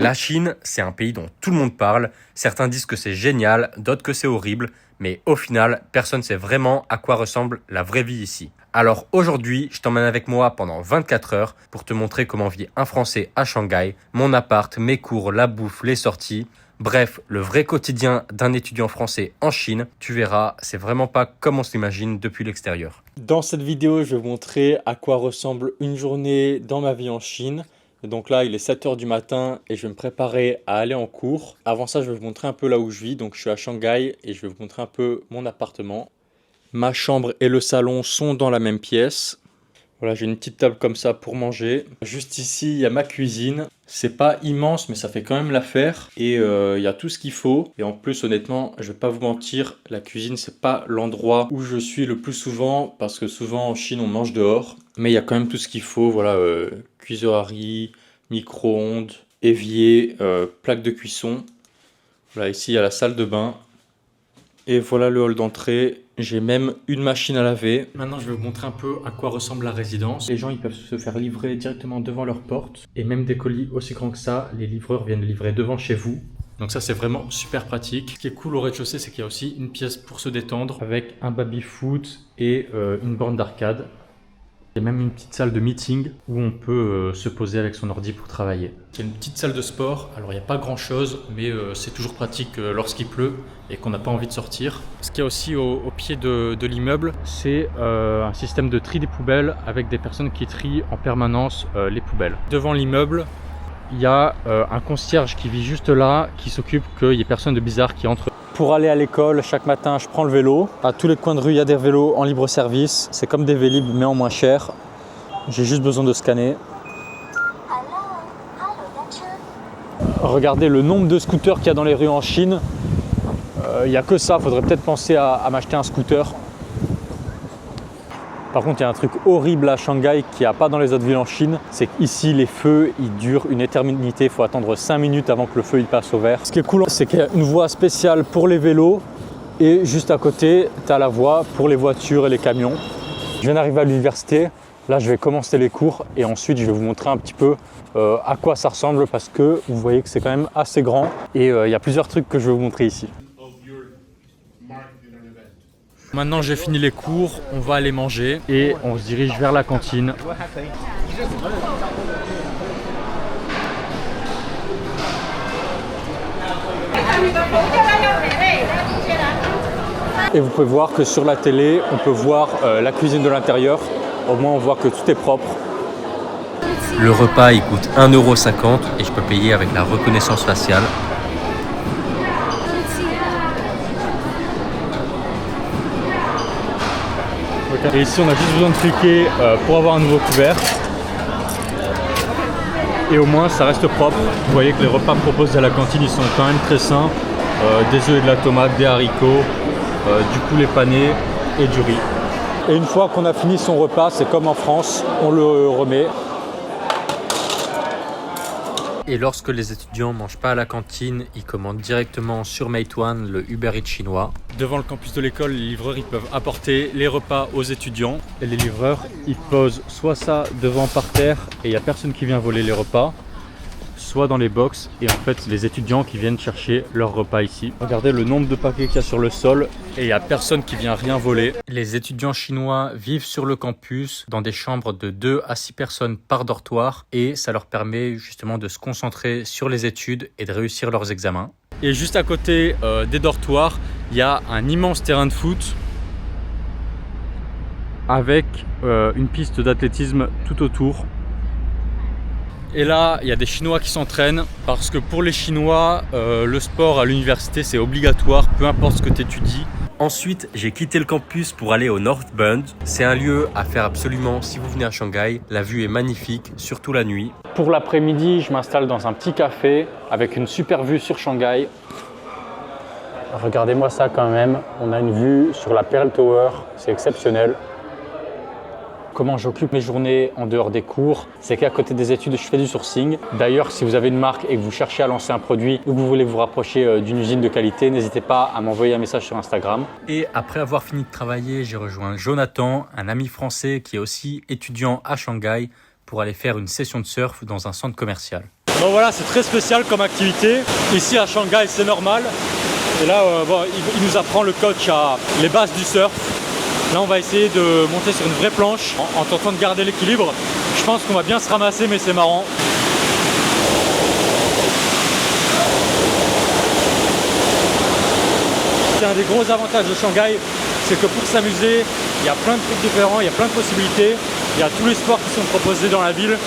La Chine, c'est un pays dont tout le monde parle. Certains disent que c'est génial, d'autres que c'est horrible. Mais au final, personne ne sait vraiment à quoi ressemble la vraie vie ici. Alors aujourd'hui, je t'emmène avec moi pendant 24 heures pour te montrer comment vit un Français à Shanghai, mon appart, mes cours, la bouffe, les sorties. Bref, le vrai quotidien d'un étudiant français en Chine. Tu verras, c'est vraiment pas comme on s'imagine depuis l'extérieur. Dans cette vidéo, je vais vous montrer à quoi ressemble une journée dans ma vie en Chine. Donc là, il est 7 h du matin et je vais me préparer à aller en cours. Avant ça, je vais vous montrer un peu là où je vis. Donc je suis à Shanghai et je vais vous montrer un peu mon appartement. Ma chambre et le salon sont dans la même pièce. Voilà, j'ai une petite table comme ça pour manger. Juste ici, il y a ma cuisine. C'est pas immense, mais ça fait quand même l'affaire. Et il y a tout ce qu'il faut. Et en plus, honnêtement, je vais pas vous mentir, la cuisine, c'est pas l'endroit où je suis le plus souvent. Parce que souvent en Chine, on mange dehors. Mais il y a quand même tout ce qu'il faut. Voilà, cuiseur à riz, micro-ondes, évier, plaque de cuisson. Voilà, ici, il y a la salle de bain. Et voilà le hall d'entrée. J'ai même une machine à laver. Maintenant, je vais vous montrer un peu à quoi ressemble la résidence. Les gens, ils peuvent se faire livrer directement devant leur porte. Et même des colis aussi grands que ça, les livreurs viennent livrer devant chez vous. Donc ça, c'est vraiment super pratique. Ce qui est cool au rez-de-chaussée, c'est qu'il y a aussi une pièce pour se détendre avec un baby-foot et une borne d'arcade. Il y a même une petite salle de meeting où on peut se poser avec son ordi pour travailler. Il y a une petite salle de sport, alors il n'y a pas grand chose, mais c'est toujours pratique lorsqu'il pleut et qu'on n'a pas envie de sortir. Ce qu'il y a aussi au pied de l'immeuble, c'est un système de tri des poubelles avec des personnes qui trient en permanence les poubelles. Devant l'immeuble, il y a un concierge qui vit juste là, qui s'occupe qu'il n'y ait personne de bizarre qui entre. Pour aller à l'école, chaque matin, je prends le vélo. À tous les coins de rue, il y a des vélos en libre service. C'est comme des Vélib, mais en moins cher. J'ai juste besoin de scanner. Regardez le nombre de scooters qu'il y a dans les rues en Chine. Il n'y a que ça, il faudrait peut-être penser à m'acheter un scooter. Par contre, il y a un truc horrible à Shanghai qu'il n'y a pas dans les autres villes en Chine. C'est qu'ici, les feux, ils durent une éternité. Il faut attendre 5 minutes avant que le feu il passe au vert. Ce qui est cool, c'est qu'il y a une voie spéciale pour les vélos. Et juste à côté, tu as la voie pour les voitures et les camions. Je viens d'arriver à l'université. Là, je vais commencer les cours. Et ensuite, je vais vous montrer un petit peu à quoi ça ressemble. Parce que vous voyez que c'est quand même assez grand. Et il y a plusieurs trucs que je vais vous montrer ici. Maintenant j'ai fini les cours, on va aller manger et on se dirige vers la cantine. Et vous pouvez voir que sur la télé, on peut voir la cuisine de l'intérieur. Au moins on voit que tout est propre. Le repas il coûte 1,50 € et je peux payer avec la reconnaissance faciale. Et ici on a juste besoin de cliquer pour avoir un nouveau couvert. Et au moins ça reste propre. Vous voyez que les repas proposés à la cantine ils sont quand même très sains. Des œufs et de la tomate, des haricots, du poulet pané et du riz. Et une fois qu'on a fini son repas, c'est comme en France, on le remet. Et lorsque les étudiants ne mangent pas à la cantine, ils commandent directement sur Meituan, le Uber Eats chinois. Devant le campus de l'école, les livreurs ils peuvent apporter les repas aux étudiants. Et les livreurs, ils posent soit ça devant par terre et il n'y a personne qui vient voler les repas, soit dans les box et en fait les étudiants qui viennent chercher leurs repas ici. Regardez le nombre de paquets qu'il y a sur le sol et il n'y a personne qui vient rien voler. Les étudiants chinois vivent sur le campus dans des chambres de 2 à 6 personnes par dortoir et ça leur permet justement de se concentrer sur les études et de réussir leurs examens. Et juste à côté des dortoirs, il y a un immense terrain de foot avec une piste d'athlétisme tout autour. Et là, il y a des Chinois qui s'entraînent parce que pour les Chinois, le sport à l'université, c'est obligatoire, peu importe ce que tu étudies. Ensuite, j'ai quitté le campus pour aller au North Bund. C'est un lieu à faire absolument si vous venez à Shanghai. La vue est magnifique, surtout la nuit. Pour l'après-midi, je m'installe dans un petit café avec une super vue sur Shanghai. Regardez-moi ça quand même, on a une vue sur la Pearl Tower, c'est exceptionnel. Comment j'occupe mes journées en dehors des cours, c'est qu'à côté des études, je fais du sourcing. D'ailleurs, si vous avez une marque et que vous cherchez à lancer un produit ou que vous voulez vous rapprocher d'une usine de qualité, n'hésitez pas à m'envoyer un message sur Instagram. Et après avoir fini de travailler, j'ai rejoint Jonathan, un ami français qui est aussi étudiant à Shanghai, pour aller faire une session de surf dans un centre commercial. Bon voilà, c'est très spécial comme activité. Ici à Shanghai, c'est normal. Et là, bon, il nous apprend le coach à les bases du surf. Là, on va essayer de monter sur une vraie planche en tentant de garder l'équilibre. Je pense qu'on va bien se ramasser, mais c'est marrant. C'est un des gros avantages de Shanghai, c'est que pour s'amuser, il y a plein de trucs différents, il y a plein de possibilités. Il y a tous les sports qui sont proposés dans la ville.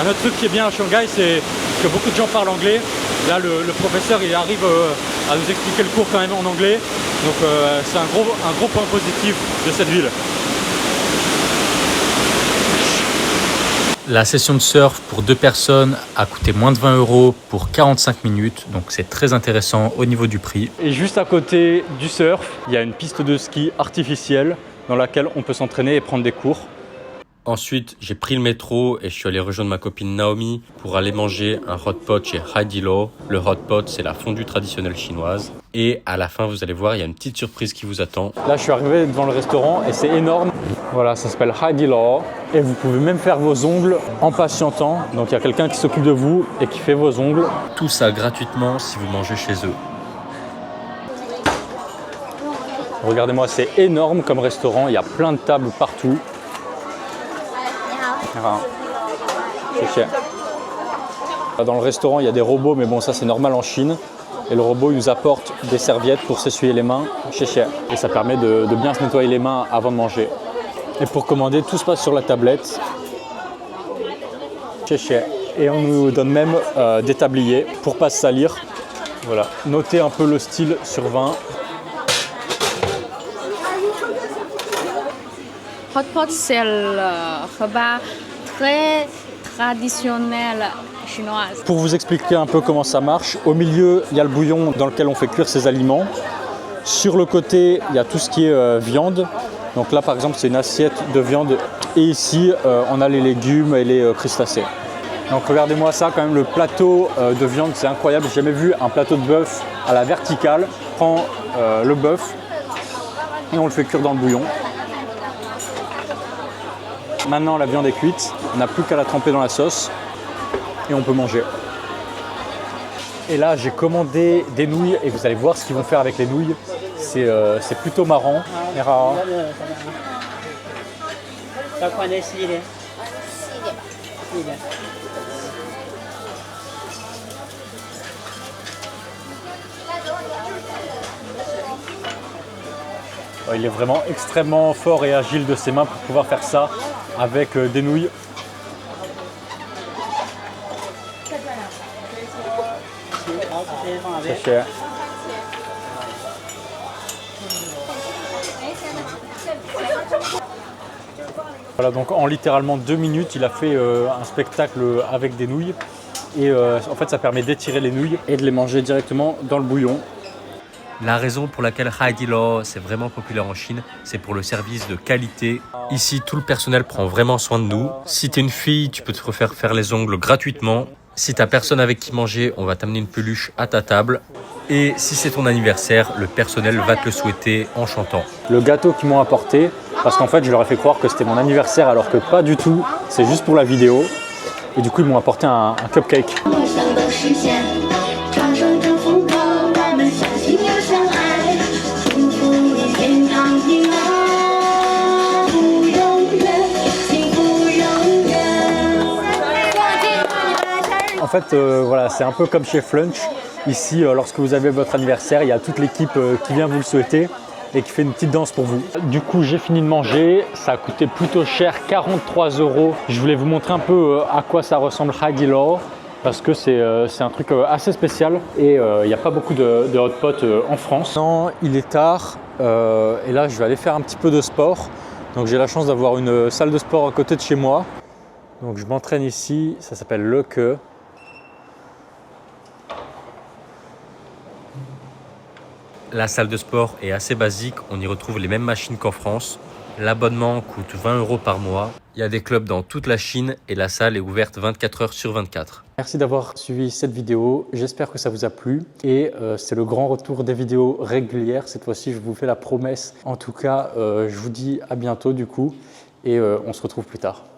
Un autre truc qui est bien à Shanghai, c'est que beaucoup de gens parlent anglais. Là, le professeur, il arrive à nous expliquer le cours quand même en anglais. Donc, c'est un gros point positif de cette ville. La session de surf pour 2 personnes a coûté moins de 20 € pour 45 minutes. Donc, c'est très intéressant au niveau du prix. Et juste à côté du surf, il y a une piste de ski artificielle dans laquelle on peut s'entraîner et prendre des cours. Ensuite, j'ai pris le métro et je suis allé rejoindre ma copine Naomi pour aller manger un hot pot chez Haidilao. Le hot pot, c'est la fondue traditionnelle chinoise. Et à la fin, vous allez voir, il y a une petite surprise qui vous attend. Là, je suis arrivé devant le restaurant et c'est énorme. Voilà, ça s'appelle Haidilao. Et vous pouvez même faire vos ongles en patientant. Donc, il y a quelqu'un qui s'occupe de vous et qui fait vos ongles. Tout ça gratuitement si vous mangez chez eux. Regardez-moi, c'est énorme comme restaurant. Il y a plein de tables partout. Dans le restaurant, il y a des robots, mais bon, ça c'est normal en Chine. Et le robot, il nous apporte des serviettes pour s'essuyer les mains. Et ça permet de bien se nettoyer les mains avant de manger. Et pour commander, tout se passe sur la tablette. Et on nous donne même des tabliers pour ne pas se salir. Voilà, notez un peu le style sur 20. Hot pot, c'est le repas très traditionnel chinois. Pour vous expliquer un peu comment ça marche, au milieu, il y a le bouillon dans lequel on fait cuire ces aliments. Sur le côté, il y a tout ce qui est viande. Donc là, par exemple, c'est une assiette de viande. Et ici, on a les légumes et les crustacés. Donc regardez-moi ça, quand même, le plateau de viande, c'est incroyable. J'ai jamais vu un plateau de bœuf à la verticale. On prend le bœuf et on le fait cuire dans le bouillon. Maintenant, la viande est cuite. On n'a plus qu'à la tremper dans la sauce et on peut manger. Et là, j'ai commandé des nouilles et vous allez voir ce qu'ils vont faire avec les nouilles. C'est plutôt marrant. Il est vraiment extrêmement fort et agile de ses mains pour pouvoir faire ça avec des nouilles. C'est cher. Voilà, donc en littéralement 2 minutes, il a fait un spectacle avec des nouilles. Et en fait, ça permet d'étirer les nouilles et de les manger directement dans le bouillon. La raison pour laquelle Haidilao c'est vraiment populaire en Chine, c'est pour le service de qualité. Ici, tout le personnel prend vraiment soin de nous. Si t'es une fille, tu peux te refaire faire les ongles gratuitement. Si t'as personne avec qui manger, on va t'amener une peluche à ta table. Et si c'est ton anniversaire, le personnel va te le souhaiter en chantant. Le gâteau qu'ils m'ont apporté, parce qu'en fait, je leur ai fait croire que c'était mon anniversaire, alors que pas du tout. C'est juste pour la vidéo. Et du coup, ils m'ont apporté un cupcake. En fait, voilà, c'est un peu comme chez Flunch. Ici, lorsque vous avez votre anniversaire, il y a toute l'équipe qui vient vous le souhaiter et qui fait une petite danse pour vous. Du coup, j'ai fini de manger. Ça a coûté plutôt cher, 43 €. Je voulais vous montrer un peu à quoi ça ressemble Haidilao parce que c'est un truc assez spécial et il n'y a pas beaucoup de hot pot en France. Non, il est tard et là, je vais aller faire un petit peu de sport. Donc, j'ai la chance d'avoir une salle de sport à côté de chez moi. Donc, je m'entraîne ici. Ça s'appelle Le Que. La salle de sport est assez basique, on y retrouve les mêmes machines qu'en France. L'abonnement coûte 20 € par mois. Il y a des clubs dans toute la Chine et la salle est ouverte 24 heures sur 24. Merci d'avoir suivi cette vidéo, j'espère que ça vous a plu et c'est le grand retour des vidéos régulières. Cette fois-ci, je vous fais la promesse. En tout cas, je vous dis à bientôt du coup et on se retrouve plus tard.